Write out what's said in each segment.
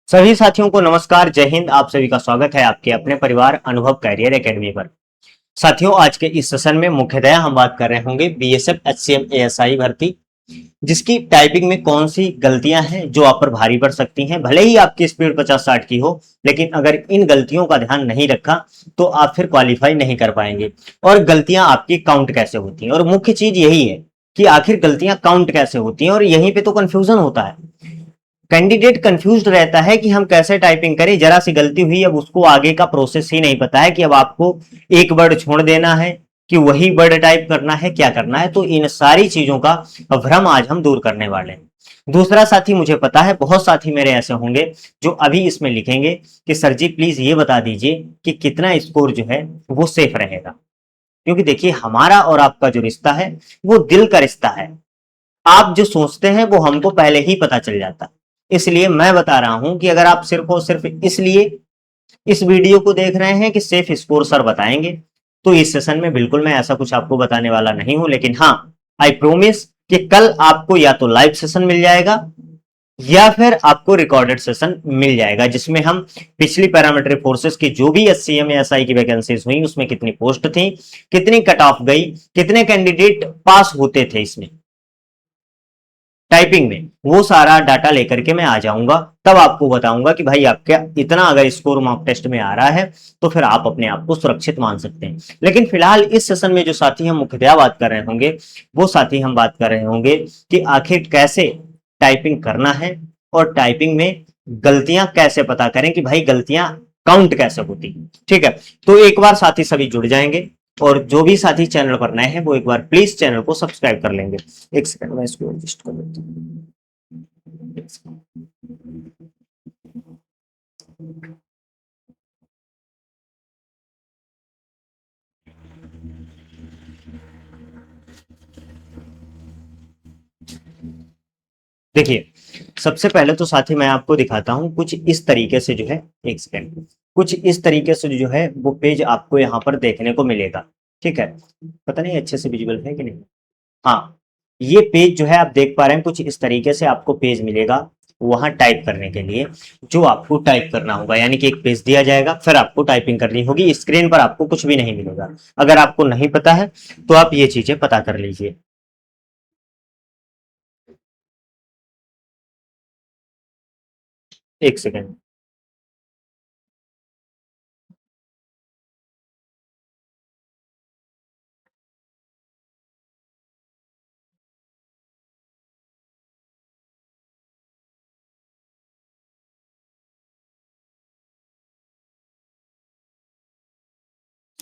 सभी साथियों को नमस्कार, जय हिंद। आप सभी का स्वागत है आपके अपने परिवार अनुभव कैरियर एकेडमी पर। साथियों, आज के इस सेशन में मुख्यतः हम बात कर रहे होंगे बीएसएफ एचसीएम एएसआई भर्ती, जिसकी टाइपिंग में कौन सी गलतियां हैं जो आप पर भारी पड़ सकती हैं। भले ही आपकी स्पीड 50-60 की हो, लेकिन अगर इन गलतियों का ध्यान नहीं रखा तो आप फिर क्वालिफाई नहीं कर पाएंगे। और गलतियां आपकी काउंट कैसे होती हैं, और मुख्य चीज यही है कि आखिर गलतियां काउंट कैसे होती हैं। और यहीं पे तो कंफ्यूजन होता है, कैंडिडेट कंफ्यूज्ड रहता है कि हम कैसे टाइपिंग करें। जरा सी गलती हुई, अब उसको आगे का प्रोसेस ही नहीं पता है कि अब आपको एक वर्ड छोड़ देना है कि वही वर्ड टाइप करना है, क्या करना है। तो इन सारी चीजों का भ्रम आज हम दूर करने वाले हैं। दूसरा साथी, मुझे पता है बहुत साथी मेरे ऐसे होंगे जो अभी इसमें लिखेंगे कि सर जी प्लीज ये बता दीजिए कि कितना स्कोर जो है वो सेफ रहेगा। क्योंकि देखिए, हमारा और आपका जो रिश्ता है वो दिल का रिश्ता है। आप जो सोचते हैं वो हमको पहले ही पता चल जाता है। इसलिए मैं बता रहा हूं कि अगर आप सिर्फ और सिर्फ इसलिए इस वीडियो को देख रहे हैं कि सेफ स्कोर सर बताएंगे, तो इस सेशन में बिल्कुल मैं ऐसा कुछ आपको बताने वाला नहीं हूं। लेकिन हाँ, आई प्रोमिस कि कल आपको या तो लाइव सेशन मिल जाएगा या फिर आपको रिकॉर्डेड सेशन मिल जाएगा, जिसमें हम पिछली पैरामिलिट्री फोर्सेस की जो भी एससीएम या एसआई की वैकेंसीज हुई, उसमें कितनी पोस्ट थी, कितनी कट ऑफ गई, कितने कैंडिडेट पास होते थे इसमें टाइपिंग में, वो सारा डाटा लेकर के मैं आ जाऊंगा। तब आपको बताऊंगा कि भाई आपका इतना अगर स्कोर मॉक टेस्ट में आ रहा है तो फिर आप अपने आप को सुरक्षित मान सकते हैं। लेकिन फिलहाल इस सेशन में जो साथी हम मुख्यतः बात कर रहे होंगे, वो साथी हम बात कर रहे होंगे कि आखिर कैसे टाइपिंग करना है और टाइपिंग में गलतियां कैसे पता करें कि भाई गलतियां काउंट कैसे होती। ठीक है, तो एक बार साथी सभी जुड़ जाएंगे, और जो भी साथी चैनल पर नए हैं वो एक बार प्लीज चैनल को सब्सक्राइब कर लेंगे। एक सेकंड में इसको एडजस्ट कर लेता हूं। देखिए, सबसे पहले तो साथी मैं आपको दिखाता हूं कुछ इस तरीके से जो है, एक सेकंड, कुछ इस तरीके से जो है वो पेज आपको यहाँ पर देखने को मिलेगा। ठीक है, पता नहीं अच्छे से विजिबल है कि नहीं। हाँ, ये पेज जो है आप देख पा रहे हैं, कुछ इस तरीके से आपको पेज मिलेगा वहां टाइप करने के लिए। जो आपको टाइप करना होगा, यानी कि एक पेज दिया जाएगा, फिर आपको टाइपिंग करनी होगी। स्क्रीन पर आपको कुछ भी नहीं मिलेगा। अगर आपको नहीं पता है तो आप ये चीजें पता कर लीजिए। एक सेकेंड।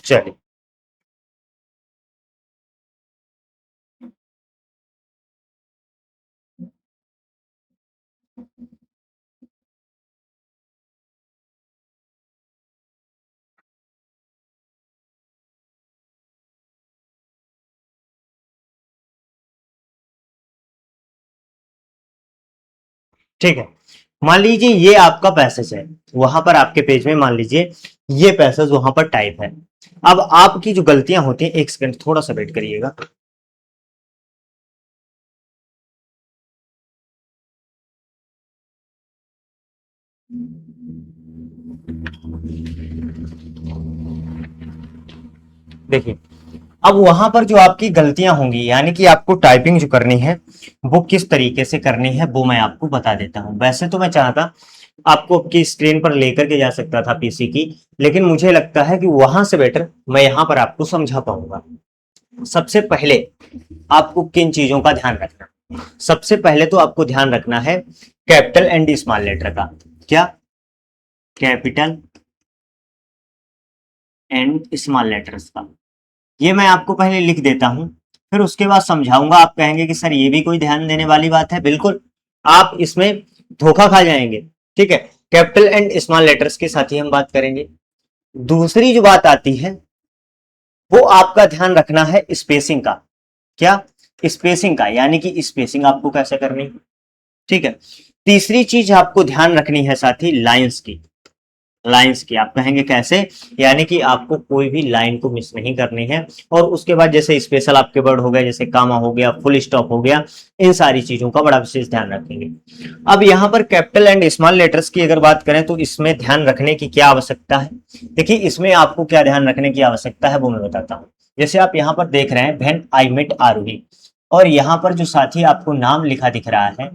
चलिए, ठीक है। मान लीजिए ये आपका पैसेज है, वहां पर आपके पेज में मान लीजिए ये पैसेज वहां पर टाइप है। अब आपकी जो गलतियां होती हैं, एक सेकंड थोड़ा सा वेट करिएगा। देखिए, अब वहां पर जो आपकी गलतियां होंगी, यानी कि आपको टाइपिंग जो करनी है वो किस तरीके से करनी है, वो मैं आपको बता देता हूं। वैसे तो मैं चाहता आपको आपकी स्क्रीन पर लेकर के जा सकता था पीसी की, लेकिन मुझे लगता है कि वहां से बेटर मैं यहां पर आपको समझा पाऊंगा। सबसे पहले आपको किन चीजों का ध्यान रखना, सबसे पहले तो आपको ध्यान रखना है कैपिटल एंड स्मॉल लेटर का। क्या? कैपिटल एंड स्मॉल लेटर्स का। ये मैं आपको पहले लिख देता हूं, फिर उसके बाद समझाऊंगा। आप कहेंगे कि सर ये भी कोई ध्यान देने वाली बात है। बिल्कुल, आप इसमें धोखा खा जाएंगे। ठीक है, कैपिटल एंड स्मॉल लेटर्स के साथ ही हम बात करेंगे। दूसरी जो बात आती है वो आपका ध्यान रखना है स्पेसिंग का। क्या? स्पेसिंग का, यानी कि स्पेसिंग आपको कैसे करनी है। ठीक है, तीसरी चीज आपको ध्यान रखनी है साथी लाइंस की। लाइंस की। आप कहेंगे कैसे, यानी कि आपको कोई भी लाइन को मिस नहीं करनी है। और उसके बाद जैसे स्पेशल आपके वर्ड हो गए, जैसे कामा हो गया, फुल स्टॉप हो गया, इन सारी चीजों का बड़ा विशेष ध्यान रखेंगे। अब यहाँ पर कैपिटल एंड स्मॉल लेटर्स की अगर बात करें तो इसमें ध्यान रखने की क्या आवश्यकता है। देखिए इसमें आपको क्या ध्यान रखने की आवश्यकता है वो मैं बताता हूँ। जैसे आप यहाँ पर देख रहे हैं व्हेन आई मेट आरोही, और यहाँ पर जो साथी आपको नाम लिखा दिख रहा है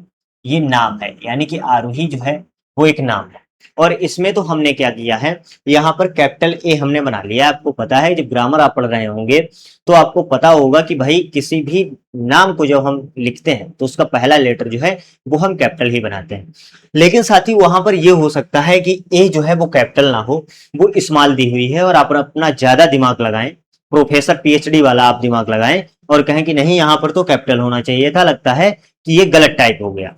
ये नाम है, यानी कि आरोही जो है वो एक नाम है। और इसमें तो हमने क्या किया है, यहाँ पर कैपिटल ए हमने बना लिया। आपको पता है जब ग्रामर आप पढ़ रहे होंगे तो आपको पता होगा कि भाई किसी भी नाम को जब हम लिखते हैं तो उसका पहला लेटर जो है वो हम कैपिटल ही बनाते हैं। लेकिन साथ ही वहां पर ये हो सकता है कि ए जो है वो कैपिटल ना हो, वो स्मॉल दी हुई है, और आप अपना ज्यादा दिमाग लगाएं, प्रोफेसर पीएचडी वाला आप दिमाग लगाएं और कहें कि नहीं यहाँ पर तो कैपिटल होना चाहिए था, लगता है कि ये गलत टाइप हो गया।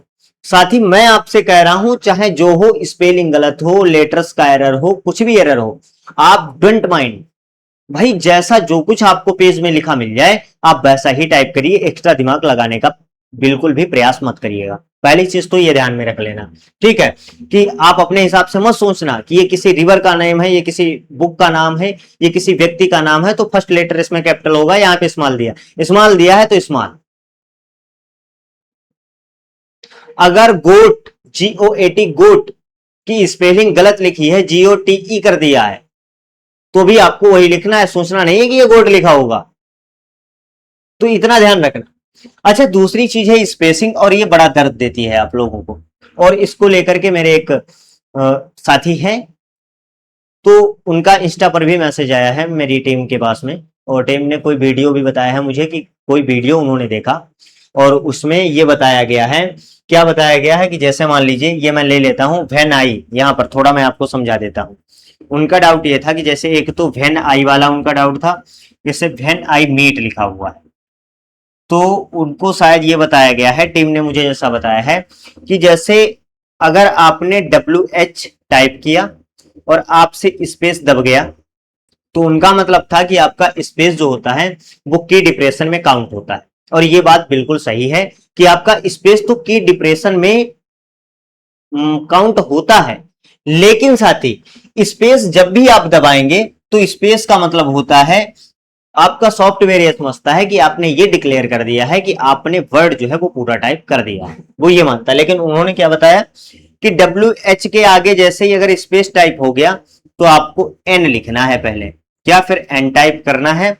साथ ही मैं आपसे कह रहा हूं चाहे जो हो, स्पेलिंग गलत हो, लेटर्स का एरर हो, कुछ भी एरर हो, आप डोंट माइंड भाई, जैसा जो कुछ आपको पेज में लिखा मिल जाए आप वैसा ही टाइप करिए, एक्स्ट्रा दिमाग लगाने का बिल्कुल भी प्रयास मत करिएगा। पहली चीज तो ये ध्यान में रख लेना, ठीक है, कि आप अपने हिसाब से मत सोचना कि ये किसी रिवर का नेम है, ये किसी बुक का नाम है, ये किसी व्यक्ति का नाम है तो फर्स्ट लेटर इसमें कैपिटल होगा, यहाँ पे स्मॉल दिया है तो स्मॉल। अगर गोट GOAT गोट की स्पेलिंग गलत लिखी है, GOTE कर दिया है, तो भी आपको वही लिखना है, सोचना नहीं है कि ये गोट लिखा होगा। तो इतना ध्यान रखना। अच्छा दूसरी चीज है स्पेसिंग, और ये बड़ा दर्द देती है आप लोगों को, और इसको लेकर के मेरे एक साथी हैं, तो उनका इंस्टा पर भी मैसेज आया है मेरी टीम के पास में, और टीम ने कोई वीडियो भी बताया है मुझे कि कोई वीडियो उन्होंने देखा और उसमें ये बताया गया है, क्या बताया गया है कि जैसे मान लीजिए ये मैं ले लेता हूं व्हेन आई, यहां पर थोड़ा मैं आपको समझा देता हूं। उनका डाउट ये था कि जैसे एक तो व्हेन आई वाला उनका डाउट था, जैसे व्हेन आई मीट लिखा हुआ है, तो उनको शायद ये बताया गया है, टीम ने मुझे जैसा बताया है कि जैसे अगर आपने WH टाइप किया और आपसे स्पेस दब गया तो उनका मतलब था कि आपका स्पेस जो होता है वो की डिप्रेशन में काउंट होता है। और ये बात बिल्कुल सही है कि आपका स्पेस तो की डिप्रेशन में काउंट होता है, लेकिन साथ ही स्पेस जब भी आप दबाएंगे तो स्पेस का मतलब होता है आपका सॉफ्टवेयर ये समझता है कि आपने ये डिक्लेयर कर दिया है कि आपने वर्ड जो है वो पूरा टाइप कर दिया है, वो ये मानता है। लेकिन उन्होंने क्या बताया कि WH के आगे जैसे ही अगर स्पेस टाइप हो गया तो आपको N लिखना है पहले, क्या फिर N टाइप करना है,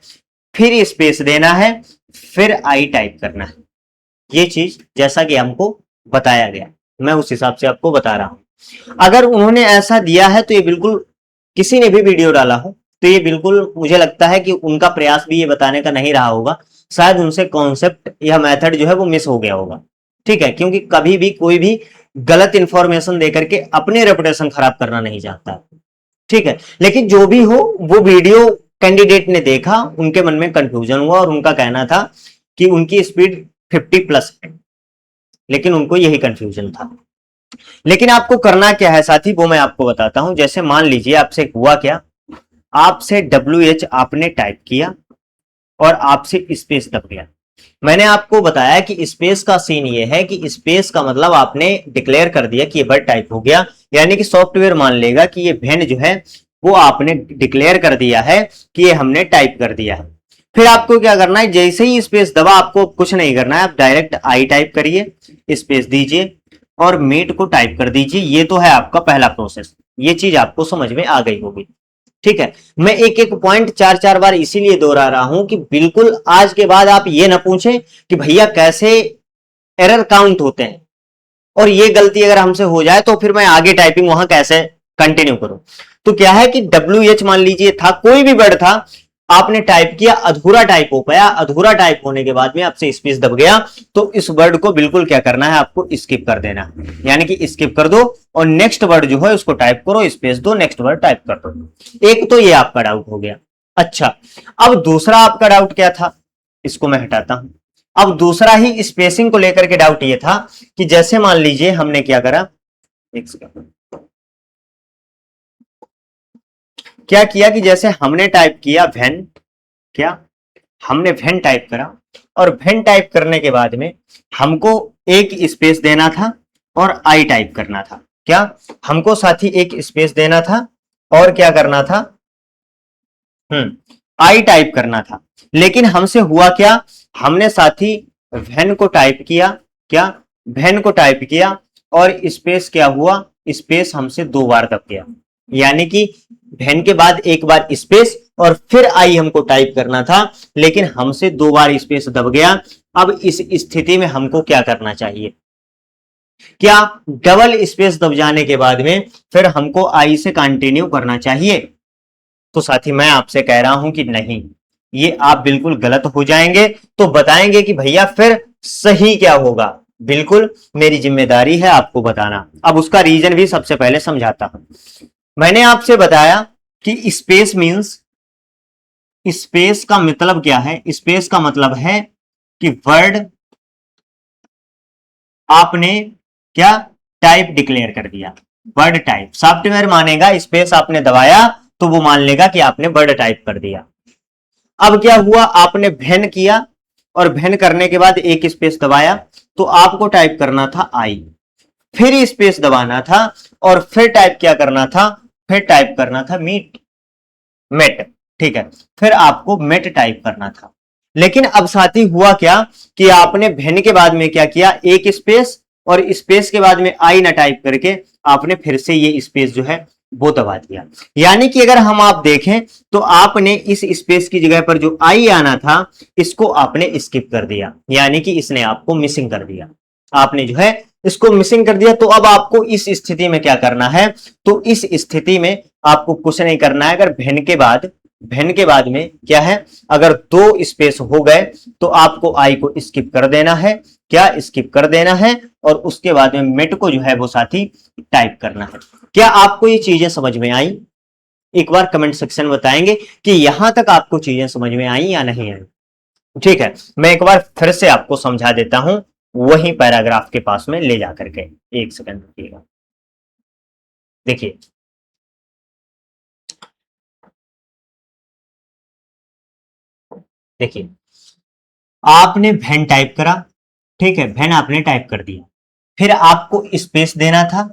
फिर स्पेस देना है, फिर I टाइप करना है। ये चीज जैसा कि हमको बताया गया, मैं उस हिसाब से आपको बता रहा हूं। अगर उन्होंने ऐसा दिया है तो ये बिल्कुल, किसी ने भी वीडियो डाला हो तो ये बिल्कुल मुझे लगता है कि उनका प्रयास भी ये बताने का नहीं रहा होगा, शायद उनसे कॉन्सेप्ट या मेथड जो है वो मिस हो गया होगा, ठीक है, क्योंकि कभी भी कोई भी गलत इंफॉर्मेशन देकर के अपने रेपुटेशन खराब करना नहीं चाहता, ठीक है। लेकिन जो भी हो, वो वीडियो कैंडिडेट ने देखा, उनके मन में कंफ्यूजन हुआ और उनका कहना था कि उनकी स्पीड 50+ है, लेकिन उनको यही कंफ्यूजन था। लेकिन आपको करना क्या है साथी, वो मैं आपको बताता हूं। जैसे मान लीजिए आपसे हुआ क्या, आपसे WH आपने टाइप किया और आपसे स्पेस दब गया। मैंने आपको बताया कि स्पेस का सीन ये है कि स्पेस का मतलब आपने डिक्लेयर कर दिया कि ये वर्ड टाइप हो गया, यानी कि सॉफ्टवेयर मान लेगा कि ये वेन जो है वो आपने डिक्लेयर कर दिया है कि ये हमने टाइप कर दिया है। फिर आपको क्या करना है, जैसे ही स्पेस दबा, आपको कुछ नहीं करना है, आप डायरेक्ट आई टाइप करिए, स्पेस दीजिए और मीट को टाइप कर दीजिए। ये तो है आपका पहला प्रोसेस, ये चीज आपको समझ में आ गई होगी, ठीक है। मैं एक एक पॉइंट 4-4 बार इसीलिए दोहरा रहा हूं कि बिल्कुल आज के बाद आप ये ना पूछें कि भैया कैसे एरर काउंट होते हैं, और ये गलती अगर हमसे हो जाए तो फिर मैं आगे टाइपिंग वहां कैसे कंटिन्यू करूं। तो क्या है कि WH मान लीजिए था, कोई भी वर्ड था, आपने टाइप किया, अधूरा टाइप हो पाया, अधूरा टाइप होने के बाद में आपसे स्पेस दब गया, तो इस वर्ड को बिल्कुल क्या करना है, आपको स्किप कर देना, यानी कि स्किप कर दो और नेक्स्ट वर्ड जो है उसको टाइप करो, स्पेस दो, नेक्स्ट वर्ड टाइप कर दो। एक तो ये आपका डाउट हो गया। अच्छा, अब दूसरा आपका डाउट क्या था, इसको मैं हटाता हूं। अब दूसरा ही स्पेसिंग को लेकर के डाउट ये था कि जैसे मान लीजिए हमने क्या करा, एक सेकंड, क्या किया कि जैसे हमने टाइप किया वेन, क्या हमने वेन टाइप करा, और वेन टाइप करने के बाद में हमको एक स्पेस देना था और आई टाइप करना था, क्या हमको साथ ही एक स्पेस देना था और क्या करना था, आई टाइप करना था। लेकिन हमसे हुआ क्या, हमने साथी वेन को टाइप किया, क्या वेन को टाइप किया, और स्पेस क्या हुआ, स्पेस हमसे 2 बार दब गया। यानी कि वेन के बाद एक बार स्पेस और फिर आई हमको टाइप करना था, लेकिन हमसे 2 बार स्पेस दब गया। अब इस स्थिति में हमको क्या करना चाहिए, क्या डबल स्पेस दब जाने के बाद में फिर हमको आई से कंटिन्यू करना चाहिए? तो साथी मैं आपसे कह रहा हूं कि नहीं, ये आप बिल्कुल गलत हो जाएंगे। तो बताएंगे कि भैया फिर सही क्या होगा, बिल्कुल मेरी जिम्मेदारी है आपको बताना। अब उसका रीजन भी सबसे पहले समझाता हूं। मैंने आपसे बताया कि स्पेस मींस, स्पेस का मतलब क्या है, स्पेस का मतलब है कि वर्ड आपने क्या टाइप डिक्लेयर कर दिया, वर्ड टाइप। सॉफ्टवेयर मानेगा स्पेस आपने दबाया तो वो मान लेगा कि आपने वर्ड टाइप कर दिया। अब क्या हुआ, आपने भेन किया और भेन करने के बाद एक स्पेस दबाया, तो आपको टाइप करना था आई, फिर स्पेस दबाना था और फिर टाइप क्या करना था, फिर टाइप करना था मीट, मेट, ठीक है, फिर आपको मेट टाइप करना था। लेकिन अब साथी हुआ क्या कि आपने भेन के बाद में क्या किया, एक स्पेस और स्पेस के बाद में आई ना टाइप करके आपने फिर से ये स्पेस जो है वो दबा दिया। यानी कि अगर हम आप देखें तो आपने इस स्पेस की जगह पर जो आई आना था इसको आपने स्किप कर दिया, यानी कि इसने आपको मिसिंग कर दिया, आपने जो है इसको मिसिंग कर दिया। तो अब आपको इस स्थिति में क्या करना है, तो इस स्थिति में आपको कुछ नहीं करना है। अगर भेन के बाद में क्या है, अगर 2 स्पेस हो गए तो आपको आई को स्किप कर देना है, क्या स्किप कर देना है, और उसके बाद में मेट को जो है वो साथी टाइप करना है। क्या आपको ये चीजें समझ में आई? एक बार कमेंट सेक्शन में बताएंगे कि यहां तक आपको चीजें समझ में आई या नहीं आई। ठीक है, मैं एक बार फिर से आपको समझा देता हूं, वही पैराग्राफ के पास में ले जाकर के। एक सेकंड रुकिएगा, देखिए देखिए आपने वेन टाइप करा, ठीक है, वेन आपने टाइप कर दिया, फिर आपको स्पेस देना था,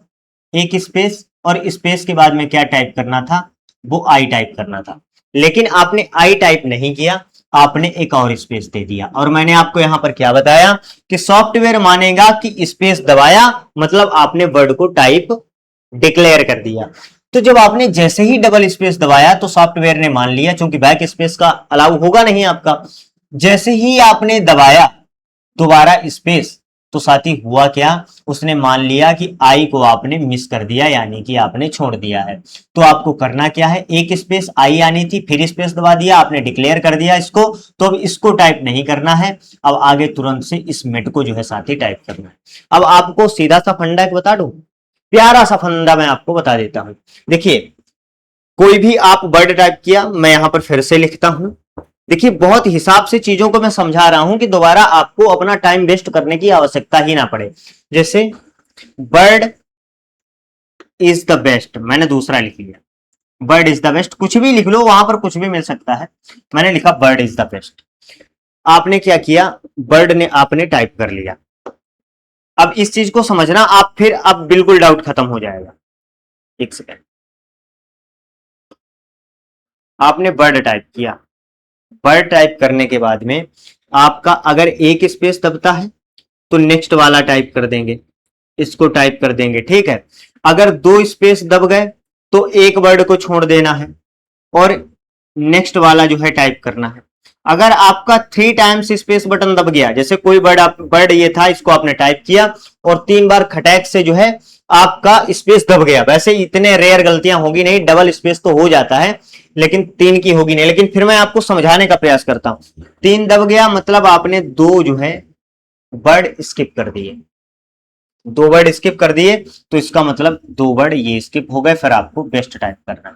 एक स्पेस, और स्पेस के बाद में क्या टाइप करना था, वो आई टाइप करना था। लेकिन आपने आई टाइप नहीं किया, आपने एक और स्पेस दे दिया। और मैंने आपको यहां पर क्या बताया कि सॉफ्टवेयर मानेगा कि स्पेस दबाया मतलब आपने वर्ड को टाइप डिक्लेयर कर दिया। तो जब आपने जैसे ही डबल स्पेस दबाया तो सॉफ्टवेयर ने मान लिया, क्योंकि बैक स्पेस का अलाउ होगा नहीं आपका। जैसे ही आपने दबाया दोबारा स्पेस, तो साथी हुआ क्या, उसने मान लिया कि आई को आपने मिस कर दिया, यानी कि आपने छोड़ दिया है। तो आपको करना क्या है, एक स्पेस आई आनी थी, फिर स्पेस दबा दिया, आपने डिक्लेयर कर दिया इसको। तो अब इसको टाइप नहीं करना है, अब आगे तुरंत से इस मेट को जो है साथी टाइप करना है। अब आपको सीधा सा फंडा एक बता दूं, प्यारा सा फंडा मैं आपको बता देता हूं। देखिए, कोई भी आप वर्ड टाइप किया, मैं यहां पर फिर से लिखता हूं। देखिए, बहुत हिसाब से चीजों को मैं समझा रहा हूं कि दोबारा आपको अपना टाइम वेस्ट करने की आवश्यकता ही ना पड़े। जैसे बर्ड इज द बेस्ट, मैंने दूसरा लिख लिया, बर्ड इज द बेस्ट, कुछ भी लिख लो, वहां पर कुछ भी मिल सकता है। मैंने लिखा बर्ड इज द बेस्ट, आपने क्या किया, बर्ड ने आपने टाइप कर लिया। अब इस चीज को समझना आप, फिर अब बिल्कुल डाउट खत्म हो जाएगा। एक सेकेंड, आपने बर्ड टाइप किया, बर्ड टाइप करने के बाद में आपका अगर एक स्पेस दबता है तो नेक्स्ट वाला टाइप कर देंगे, इसको टाइप कर देंगे, ठीक है। अगर 2 स्पेस दब गए तो एक वर्ड को छोड़ देना है और नेक्स्ट वाला जो है टाइप करना है। अगर आपका 3 टाइम्स स्पेस बटन दब गया, जैसे कोई वर्ड ये था, इसको आपने टाइप किया और 3 बार खटैक से जो है आपका स्पेस दब गया। वैसे इतने रेयर गलतियां होगी नहीं, डबल स्पेस तो हो जाता है, लेकिन 3 की होगी नहीं। लेकिन फिर मैं आपको समझाने का प्रयास करता हूं। 3 दब गया मतलब आपने 2 जो है वर्ड स्किप कर दिए, 2 वर्ड स्किप कर दिए, तो इसका मतलब 2 वर्ड ये स्किप हो गए, फिर आपको बेस्ट टाइप करना है,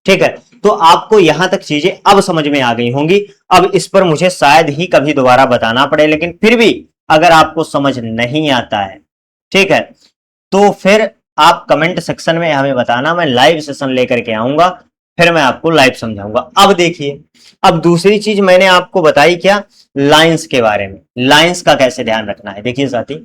ठीक है। तो आपको यहां तक चीजें अब समझ में आ गई होंगी। अब इस पर मुझे शायद ही कभी दोबारा बताना पड़े, लेकिन फिर भी अगर आपको समझ नहीं आता है, ठीक है, तो फिर आप कमेंट सेक्शन में हमें बताना, मैं लाइव सेशन लेकर के आऊंगा, फिर मैं आपको लाइव समझाऊंगा। अब देखिए, अब दूसरी चीज मैंने आपको बताई क्या, लाइंस के बारे में, लाइंस का कैसे ध्यान रखना है। देखिए साथी,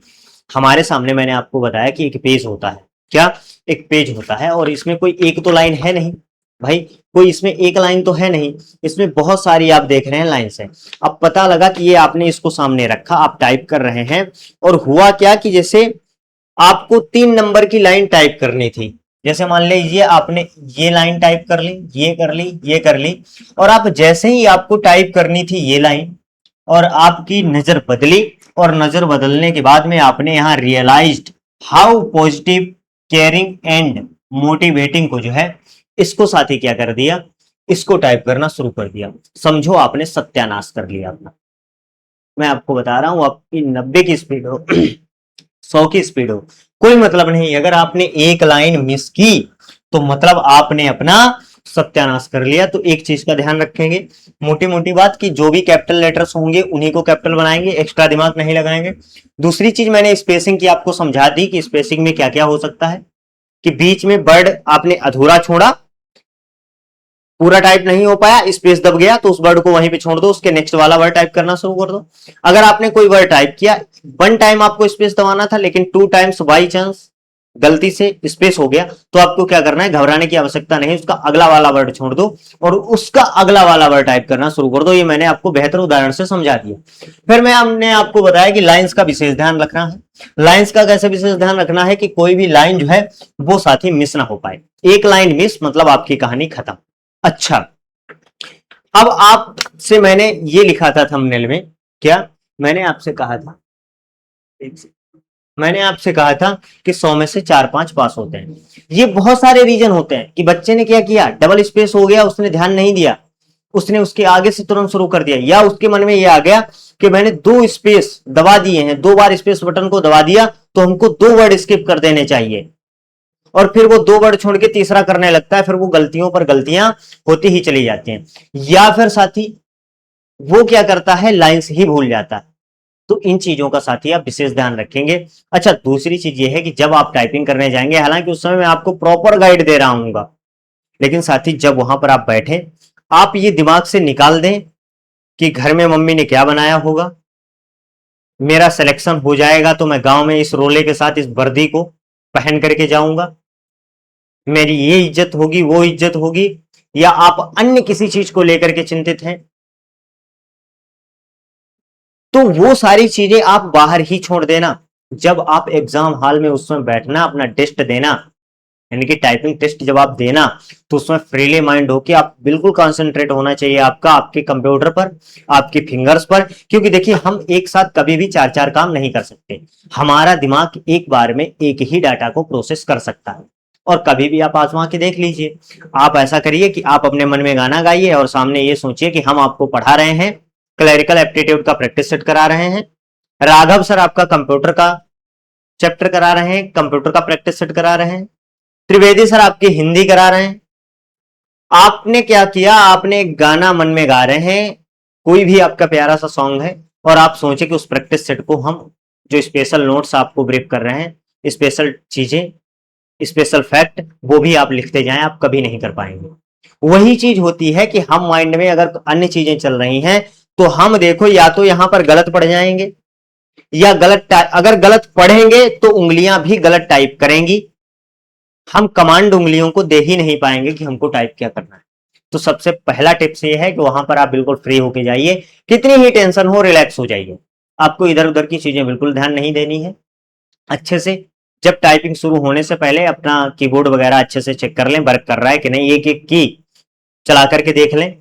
हमारे सामने मैंने आपको बताया कि एक पेज होता है, क्या एक पेज होता है, और इसमें कोई एक तो लाइन है नहीं, भाई कोई इसमें एक लाइन तो है नहीं, इसमें बहुत सारी आप देख रहे हैं लाइन्स है। अब पता लगा कि ये आपने इसको सामने रखा, आप टाइप कर रहे हैं, और हुआ क्या कि जैसे आपको 3 नंबर की लाइन टाइप करनी थी। जैसे मान लीजिए आपने ये लाइन टाइप कर ली, ये कर ली, ये कर ली, और आप जैसे ही आपको टाइप करनी थी ये लाइन, और आपकी नजर बदली, और नजर बदलने के बाद में आपने यहां realized how positive, caring and motivating को जो है, इसको साथी क्या कर दिया, इसको टाइप करना शुरू कर दिया। समझो आपने सत्यानाश कर लिया अपना। मैं आपको बता रहा हूं, आपकी 90 की स्पीड हो 100 की स्पीड हो, कोई मतलब नहीं। अगर आपने एक लाइन मिस की तो मतलब आपने अपना सत्यानाश कर लिया। तो एक चीज का ध्यान रखेंगे, मोटी मोटी बात, कि जो भी कैपिटल लेटर्स होंगे उन्हीं को कैपिटल बनाएंगे, एक्स्ट्रा दिमाग नहीं लगाएंगे। दूसरी चीज मैंने स्पेसिंग की आपको समझा दी कि स्पेसिंग में क्या क्या हो सकता है, कि बीच में वर्ड आपने अधूरा छोड़ा, पूरा टाइप नहीं हो पाया, स्पेस दब गया, तो उस वर्ड को वहीं पे छोड़ दो, उसके नेक्स्ट वाला वर्ड टाइप करना शुरू कर दो। अगर आपने कोई वर्ड टाइप किया, 1 टाइम आपको स्पेस दबाना था, लेकिन 2 टाइम्स बाई चांस गलती से स्पेस हो गया, तो आपको क्या करना है, घबराने की आवश्यकता नहीं, उसका अगला वाला वर्ड छोड़ दो और उसका अगला वाला वर्ड टाइप करना शुरू कर दो। ये मैंने आपको बेहतर उदाहरण से समझा दिया। फिर मैं हमने आपको बताया कि लाइंस का विशेष ध्यान रखना है। लाइंस का कैसे विशेष ध्यान रखना है कि कोई भी लाइन जो है वो साथी मिस ना हो पाए। एक लाइन मिस मतलब आपकी कहानी खत्म। अच्छा, अब आपसे मैंने ये लिखा था थंबनेल में, क्या मैंने आपसे कहा था, मैंने आपसे कहा था कि 100 में से 4-5 पास होते हैं। ये बहुत सारे रीजन होते हैं कि बच्चे ने क्या किया, डबल स्पेस हो गया, उसने ध्यान नहीं दिया, उसने उसके आगे से तुरंत शुरू कर दिया, या उसके मन में ये आ गया कि मैंने 2 स्पेस दबा दिए हैं, 2 बार स्पेस बटन को दबा दिया, तो हमको 2 वर्ड स्किप कर देने चाहिए, और फिर वो 2 वर्ड छोड़ के तीसरा करने लगता है, फिर वो गलतियों पर गलतियां होती ही चली जाती हैं। या फिर साथी वो क्या करता है, लाइंस ही भूल जाता है। तो इन चीजों का साथी आप विशेष ध्यान रखेंगे। अच्छा, दूसरी चीज ये है कि जब आप टाइपिंग करने जाएंगे, हालांकि उस समय मैं आपको प्रॉपर गाइड दे रहा हूं, लेकिन साथी जब वहां पर आप बैठे, आप ये दिमाग से निकाल दें कि घर में मम्मी ने क्या बनाया होगा, मेरा सिलेक्शन हो जाएगा तो मैं गांव में इस रोले के साथ इस वर्दी को पहन करके जाऊंगा, मेरी ये इज्जत होगी, वो इज्जत होगी। या आप अन्य किसी चीज को लेकर के चिंतित हैं, तो वो सारी चीजें आप बाहर ही छोड़ देना। जब आप एग्जाम हॉल में उस समय बैठना, अपना टेस्ट देना, यानी कि टाइपिंग टेस्ट जब आप देना, तो उसमें फ्रीली माइंड होके आप बिल्कुल कंसंट्रेट होना चाहिए आपका आपके कंप्यूटर पर, आपकी फिंगर्स पर। क्योंकि देखिए, हम एक साथ कभी भी 4-4 काम नहीं कर सकते। हमारा दिमाग एक बार में एक ही डाटा को प्रोसेस कर सकता है। और कभी भी आप आजमा के देख लीजिए। आप ऐसा करिए कि आप अपने मन में गाना गाइए और सामने ये सोचिए कि हम आपको पढ़ा रहे हैं, क्लरिकल एप्टीट्यूड का प्रैक्टिस सेट करा रहे हैं, राघव सर आपका कंप्यूटर का चैप्टर करा रहे हैं, कंप्यूटर का प्रैक्टिस सेट करा रहे हैं, त्रिवेदी सर आपकी हिंदी करा रहे हैं। आपने क्या किया, आपने एक गाना मन में गा रहे हैं, कोई भी आपका प्यारा सा सॉन्ग है, और आप सोचे कि उस प्रैक्टिस सेट को हम, जो स्पेशल नोट्स आपको ब्रीफ कर रहे हैं, स्पेशल चीजें, स्पेशल फैक्ट, वो भी आप लिखते जाएं, आप कभी नहीं कर पाएंगे। वही चीज होती है कि हम माइंड में अगर अन्य चीजें चल रही हैं, तो हम देखो या तो यहां पर गलत पढ़ जाएंगे, या अगर गलत पढ़ेंगे तो उंगलियां भी गलत टाइप करेंगी, हम कमांड उंगलियों को दे ही नहीं पाएंगे कि हमको टाइप क्या करना है। तो सबसे पहला टिप्स ये है कि वहां पर आप बिल्कुल फ्री होके जाइए, कितनी ही टेंशन हो रिलैक्स हो जाइए, आपको इधर उधर की चीजें बिल्कुल ध्यान नहीं देनी है। अच्छे से जब टाइपिंग शुरू होने से पहले अपना कीबोर्ड वगैरह अच्छे से चेक कर लें, वर्क कर रहा है कि नहीं, एक एक की चला करके देख लें,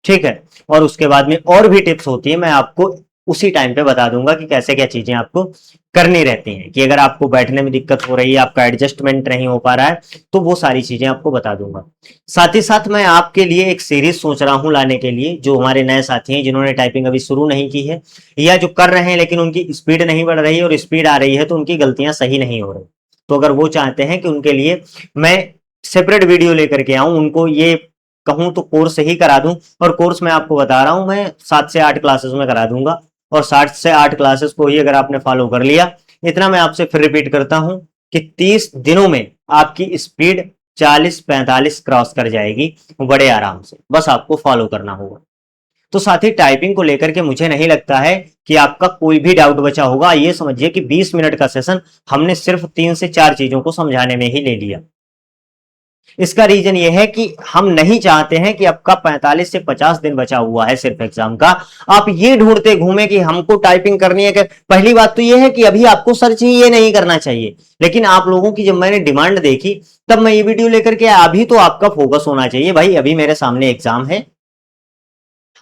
ठीक है। और उसके बाद में और भी टिप्स होती है, मैं आपको उसी टाइम पे बता दूंगा कि कैसे क्या चीजें आपको करनी रहती हैं, कि अगर आपको बैठने में दिक्कत हो रही है, आपका एडजस्टमेंट नहीं हो पा रहा है, तो वो सारी चीजें आपको बता दूंगा। साथ ही साथ मैं आपके लिए एक सीरीज सोच रहा हूं लाने के लिए, जो हमारे नए साथी हैं जिन्होंने टाइपिंग अभी शुरू नहीं की है, या जो कर रहे हैं लेकिन उनकी स्पीड नहीं बढ़ रही है, और स्पीड आ रही है तो उनकी गलतियां सही नहीं हो रही। तो अगर वो चाहते हैं कि उनके लिए मैं सेपरेट वीडियो लेकर के आऊं, उनको ये कहूं तो कोर्स ही करा दूं, और कोर्स मैं आपको बता रहा हूं, मैं 7 से 8 क्लासेस में करा दूंगा, और 7 से 8 क्लासेस को ही अगर आपने फॉलो कर लिया, इतना मैं आपसे फिर रिपीट करता हूं कि 30 दिनों में आपकी स्पीड 40-45 क्रॉस कर जाएगी बड़े आराम से, बस आपको फॉलो करना होगा। तो साथ ही टाइपिंग को लेकर के मुझे नहीं लगता है कि आपका कोई भी डाउट बचा होगा। ये समझिए कि 20 मिनट का सेशन हमने सिर्फ 3 से 4 चीजों को समझाने में ही ले लिया। इसका रीजन ये है कि हम नहीं चाहते हैं कि आपका 45 से 50 दिन बचा हुआ है सिर्फ एग्जाम का, आप ये ढूंढते घूमे कि हमको टाइपिंग करनी है। कि पहली बात तो ये है कि अभी आपको सर्च ही ये नहीं करना चाहिए, लेकिन आप लोगों की जब मैंने डिमांड देखी तब मैं ये वीडियो लेकर के अभी तो आपका फोकस होना चाहिए भाई, अभी मेरे सामने एग्जाम है,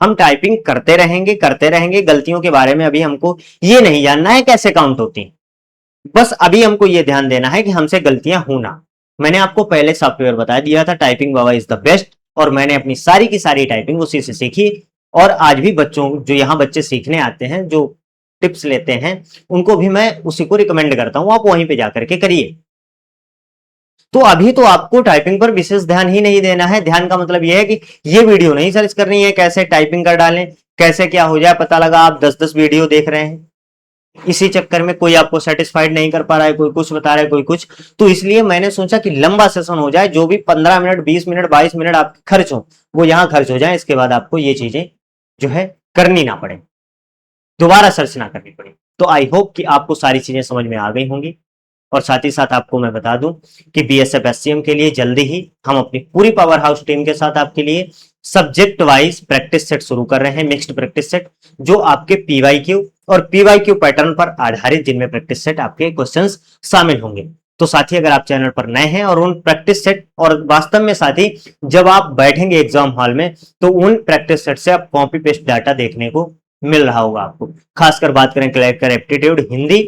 हम टाइपिंग करते रहेंगे, गलतियों के बारे में अभी हमको ये नहीं जानना है कैसे काउंट होती, बस अभी हमको ये ध्यान देना है कि हमसे गलतियां हो ना। मैंने आपको पहले सॉफ्टवेयर बता दिया था, typing Baba is the best, और मैंने अपनी सारी की सारी टाइपिंग उसी से सीखी। और आज भी बच्चों जो यहाँ बच्चे सीखने आते हैं, जो टिप्स लेते हैं, उनको भी मैं उसी को रिकमेंड करता हूं, आप वहीं पे जाकर के करिए। तो अभी तो आपको टाइपिंग पर विशेष ध्यान ही नहीं देना है। ध्यान का मतलब यह है कि ये वीडियो नहीं सर्च करनी है कैसे टाइपिंग कर डालें, कैसे क्या हो जाए पता लगा आप 10-10 वीडियो देख रहे हैं, इसी चक्कर में कोई आपको सेटिस्फाइड नहीं कर पा रहा है, कोई कुछ बता रहा है, कोई कुछ। तो इसलिए मैंने सोचा कि लंबा सेशन हो जाए, जो भी 15 मिनट 20 मिनट 22 मिनट आपके खर्च हो वो यहां खर्च हो जाए, इसके बाद आपको ये चीजें जो है करनी ना पड़े, दोबारा सर्च ना करनी पड़े। तो आई होप कि आपको सारी चीजें समझ में आ गई होंगी। और साथ ही साथ आपको मैं बता दूं कि बीएसएफ एससीएम के लिए जल्दी ही हम अपनी पूरी पावर हाउस टीम के साथ आपके लिए सब्जेक्ट वाइज प्रैक्टिस सेट शुरू कर रहे हैं, मिक्स्ड प्रैक्टिस सेट, जो आपके पीवाईक्यू और पीवाईक्यू पैटर्न पर आधारित, जिनमें प्रैक्टिस सेट आपके क्वेश्चंस शामिल होंगे। तो साथी अगर आप चैनल पर नए हैं और उन प्रैक्टिस सेट, और वास्तव में साथी जब आप बैठेंगे एग्जाम हॉल में तो उन प्रैक्टिस सेट से आप कॉपी पेस्ट डाटा देखने को मिल रहा होगा आपको। खासकर बात करें क्लैकर एप्टीट्यूड, हिंदी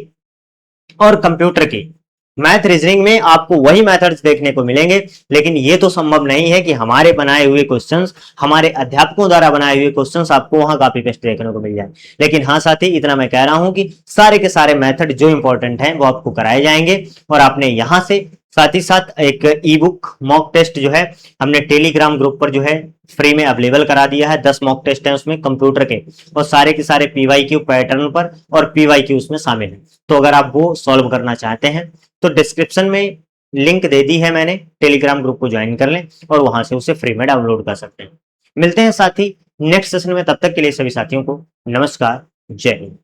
और कंप्यूटर की, मैथ रीजनिंग में आपको वही मेथड्स देखने को मिलेंगे, लेकिन ये तो संभव नहीं है कि हमारे बनाए हुए क्वेश्चंस, हमारे अध्यापकों द्वारा बनाए हुए क्वेश्चंस आपको वहां कॉपी पेस्ट देखने को मिल जाए। लेकिन हाँ साथी, इतना मैं कह रहा हूं कि सारे के सारे मेथड जो इंपॉर्टेंट हैं वो आपको कराए जाएंगे। और आपने यहां से साथ ही साथ एक ई बुक मॉक टेस्ट जो है हमने टेलीग्राम ग्रुप पर जो है फ्री में अवेलेबल करा दिया है। 10 मॉक टेस्ट है उसमें कंप्यूटर के, और सारे के सारे पीवाईक्यू पैटर्न पर और पीवाईक्यू उसमें शामिल है। तो अगर आप वो सॉल्व करना चाहते हैं तो डिस्क्रिप्शन में लिंक दे दी है मैंने, टेलीग्राम ग्रुप को ज्वाइन कर लें और वहां से उसे फ्री में डाउनलोड कर सकते हैं। मिलते हैं साथी नेक्स्ट सेशन में, तब तक के लिए सभी साथियों को नमस्कार, जय हिंद।